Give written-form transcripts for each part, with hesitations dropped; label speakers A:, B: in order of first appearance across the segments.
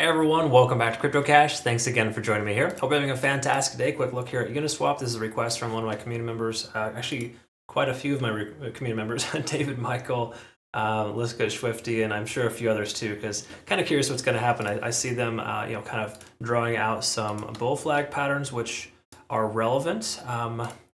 A: everyone, welcome back to Crypto Cash. Thanks again for joining me here. Hope you're having a fantastic day. Quick look here at Uniswap. This is a request from one of my community members. Actually, quite a few of my community members. David, Michael, Liska, Swifty, and I'm sure a few others too, because kind of curious what's going to happen. I see them, kind of drawing out some bull flag patterns, which are relevant,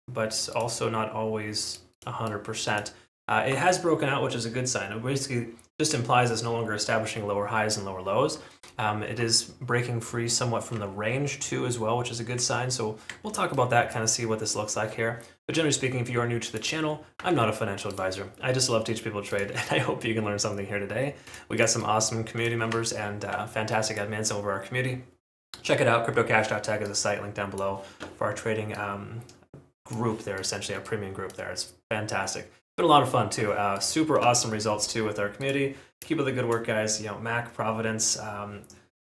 A: but also not always 100%. It has broken out, which is a good sign. It basically just implies it's no longer establishing lower highs and lower lows. It is breaking free somewhat from the range too as well, which is a good sign. So we'll talk about that, kind of see what this looks like here. But generally speaking, if you are new to the channel, I'm not a financial advisor. I just love to teach people to trade, and I hope you can learn something here today. We got some awesome community members and fantastic admins over our community. Check it out. CryptoCash.tech is a site linked down below for our trading group there, essentially our premium group there. It's fantastic. Been a lot of fun too. Super awesome results too with our community. Keep up the good work, guys. Mac, Providence,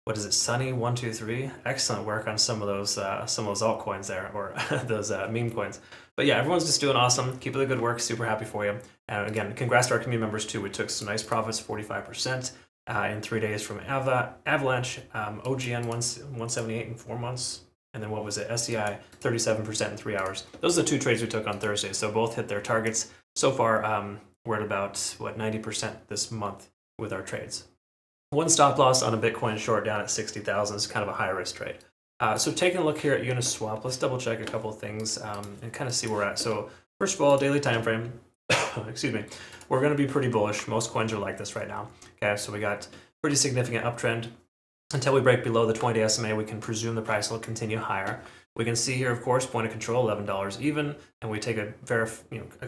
A: what is it, Sunny123? Excellent work on some of those altcoins there, or those meme coins. But yeah, everyone's just doing awesome. Keep up the good work. Super happy for you. And again, congrats to our community members too. We took some nice profits, 45% in 3 days from Avalanche, OGN 178 in 4 months. And then what was it? SEI 37% in 3 hours. Those are the two trades we took on Thursday. So both hit their targets. So far, we're at about, 90% this month with our trades. One stop loss on a Bitcoin short down at 60,000 is kind of a high risk trade. So taking a look here at Uniswap, let's double check a couple of things and kind of see where we're at. So first of all, daily time frame, excuse me, we're going to be pretty bullish. Most coins are like this right now. Okay, so we got pretty significant uptrend. Until we break below the 20-day SMA, we can presume the price will continue higher. We can see here, of course, point of control, $11 even, and we take a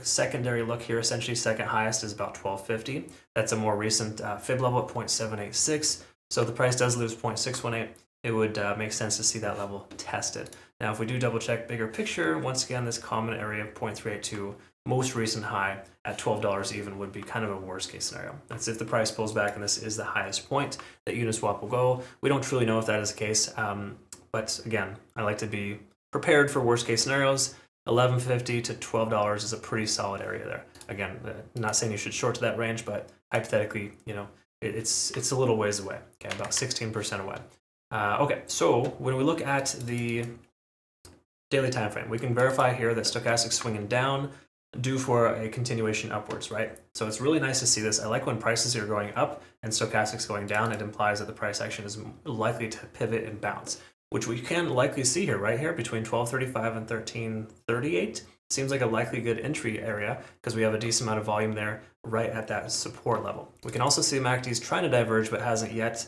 A: secondary look here. Essentially, second highest is about $12.50. That's a more recent fib level at 0.786. So if the price does lose 0.618, it would make sense to see that level tested. Now, if we do double check bigger picture, once again, this common area of 0.382, most recent high at $12 even would be kind of a worst case scenario. That's if the price pulls back and this is the highest point that Uniswap will go. We don't truly know if that is the case, but again, I like to be prepared for worst case scenarios. $11.50 to $12 is a pretty solid area there. Again, I'm not saying you should short to that range, but hypothetically, it's a little ways away. Okay, about 16% away. Okay, so when we look at the daily time frame, we can verify here that stochastic swinging down, due for a continuation upwards, right? So it's really nice to see this. I like when prices are going up and stochastics going down. It implies that the price action is likely to pivot and bounce, which we can likely see here, right here, between 12.35 and 13.38. Seems like a likely good entry area because we have a decent amount of volume there right at that support level. We can also see MACD's trying to diverge but hasn't yet.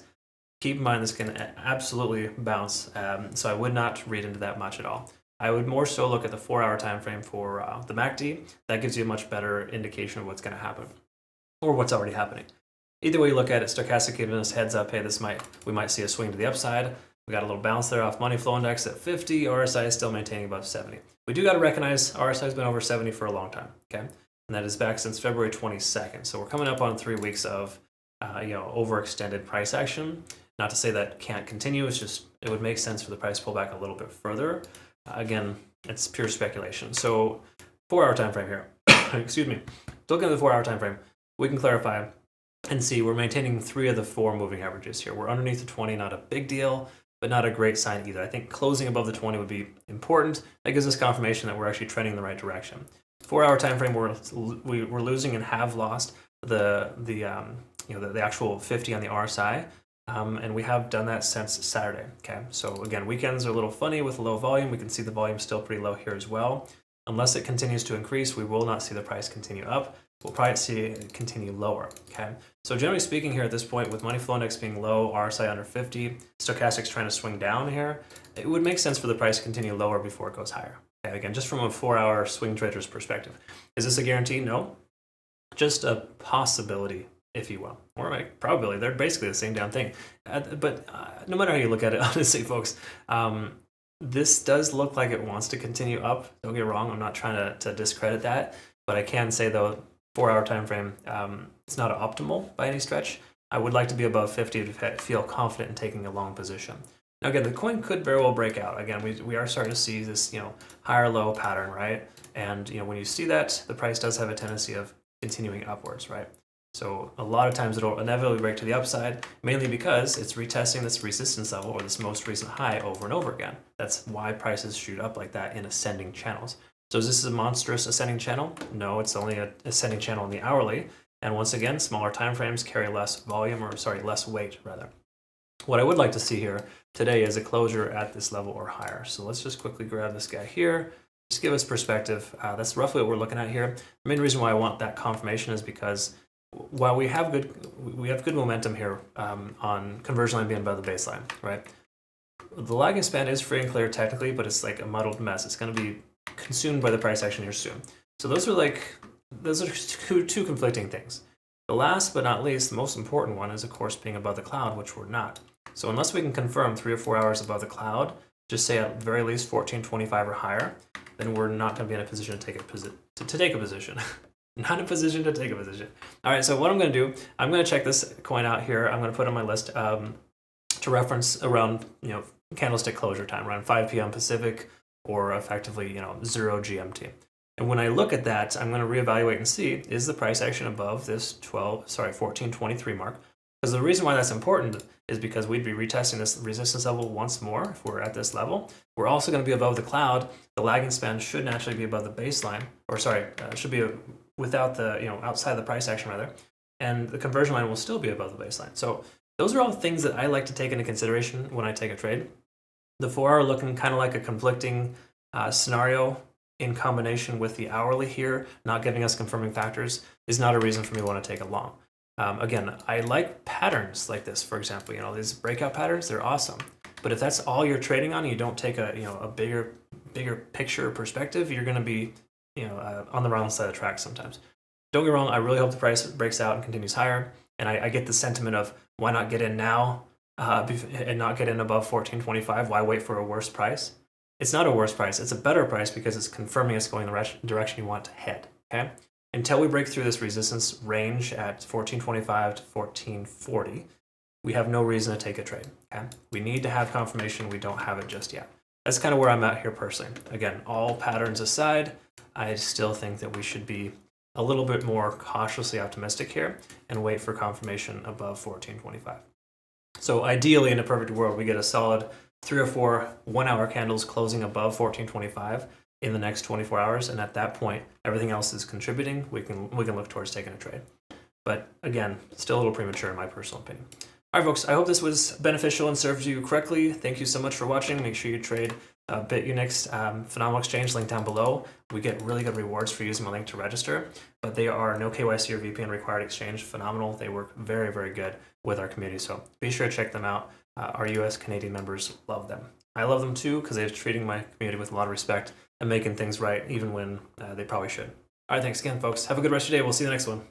A: Keep in mind this can absolutely bounce, so I would not read into that much at all. I would more so look at the 4-hour time frame for the MACD. That gives you a much better indication of what's going to happen or what's already happening. Either way you look at it, stochastic giving us heads up, hey, we might see a swing to the upside. We got a little bounce there off money flow index at 50. RSI is still maintaining above 70. We do got to recognize RSI has been over 70 for a long time, okay? And that is back since February 22nd. So we're coming up on 3 weeks of overextended price action. Not to say that can't continue. It's just it would make sense for the price to pull back a little bit further. Again, it's pure speculation. So 4-hour time frame here. Excuse me. Looking at the 4-hour time frame, we can clarify and see we're maintaining 3 of the 4 moving averages here. We're underneath the 20, not a big deal, but not a great sign either. I think closing above the 20 would be important. That gives us confirmation that we're actually trending in the right direction. 4-hour time frame, we're losing and have lost the actual 50 on the RSI. And we have done that since Saturday, okay? So again, weekends are a little funny with low volume. We can see the volume still pretty low here as well. Unless it continues to increase, we will not see the price continue up. We'll probably see it continue lower, okay? So generally speaking here at this point, with money flow index being low, RSI under 50, stochastics trying to swing down here, it would make sense for the price to continue lower before it goes higher. Okay, again, just from a 4-hour swing trader's perspective. Is this a guarantee? No. Just a possibility, if you will, or like probability. They're basically the same damn thing. But no matter how you look at it, honestly, folks, this does look like it wants to continue up. Don't get me wrong. I'm not trying to discredit that, but I can say though, 4-hour time frame, it's not optimal by any stretch. I would like to be above 50 to feel confident in taking a long position. Now again, the coin could very well break out. Again, we are starting to see this higher low pattern, right? And when you see that, the price does have a tendency of continuing upwards, right? So a lot of times it'll inevitably break to the upside, mainly because it's retesting this resistance level or this most recent high over and over again. That's why prices shoot up like that in ascending channels. So is this a monstrous ascending channel? No, it's only an ascending channel in the hourly. And once again, smaller time frames carry less volume, or sorry, less weight rather. What I would like to see here today is a closure at this level or higher. So let's just quickly grab this guy here. Just give us perspective. That's roughly what we're looking at here. The main reason why I want that confirmation is because while we have good momentum here on conversion line being above the baseline, right? The lagging span is free and clear technically, but it's like a muddled mess. It's going to be consumed by the price action here soon. So those are two conflicting things. The last but not least, the most important one is of course being above the cloud, which we're not. So unless we can confirm 3 or 4 hours above the cloud, just say at the very least 1425 or higher, then we're not going to be in a position to take a position. Not in a position to take a position. All right, so what I'm going to do, I'm going to check this coin out here. I'm going to put it on my list to reference around candlestick closure time, around 5 p.m. Pacific, or effectively 0 GMT. And when I look at that, I'm going to reevaluate and see, is the price action above this 1423 mark? Because the reason why that's important is because we'd be retesting this resistance level once more if we're at this level. We're also going to be above the cloud. The lagging span should naturally be above the baseline, or sorry, should be without the, outside the price action rather. And the conversion line will still be above the baseline. So those are all things that I like to take into consideration when I take a trade. The 4-hour looking kind of like a conflicting scenario in combination with the hourly here, not giving us confirming factors, is not a reason for me to want to take a long. Again, I like patterns like this, for example, these breakout patterns, they're awesome. But if that's all you're trading on, and you don't take a bigger picture perspective, you're going to be on the wrong side of the track sometimes. Don't get me wrong, I really hope the price breaks out and continues higher. And I get the sentiment of why not get in now and not get in above 1425? Why wait for a worse price? It's not a worse price. It's a better price because it's confirming it's going the direction you want to head. Okay. Until we break through this resistance range at 1425 to 1440, we have no reason to take a trade. Okay? We need to have confirmation. We don't have it just yet. That's kind of where I'm at here personally. Again, all patterns aside, I still think that we should be a little bit more cautiously optimistic here and wait for confirmation above 1425. So ideally, in a perfect world, we get a solid 3 or 4 1-hour candles closing above 1425 in the next 24 hours, and at that point, everything else is contributing. We can look towards taking a trade. But again, still a little premature in my personal opinion. All right, folks, I hope this was beneficial and served you correctly. Thank you so much for watching. Make sure you trade Bitunix, phenomenal exchange, link down below. We get really good rewards for using my link to register, but they are no KYC or VPN required exchange. Phenomenal. They work very, very good with our community. So be sure to check them out. Our US Canadian members love them. I love them too because they're treating my community with a lot of respect and making things right even when they probably should. All right, thanks again, folks. Have a good rest of your day. We'll see you in the next one.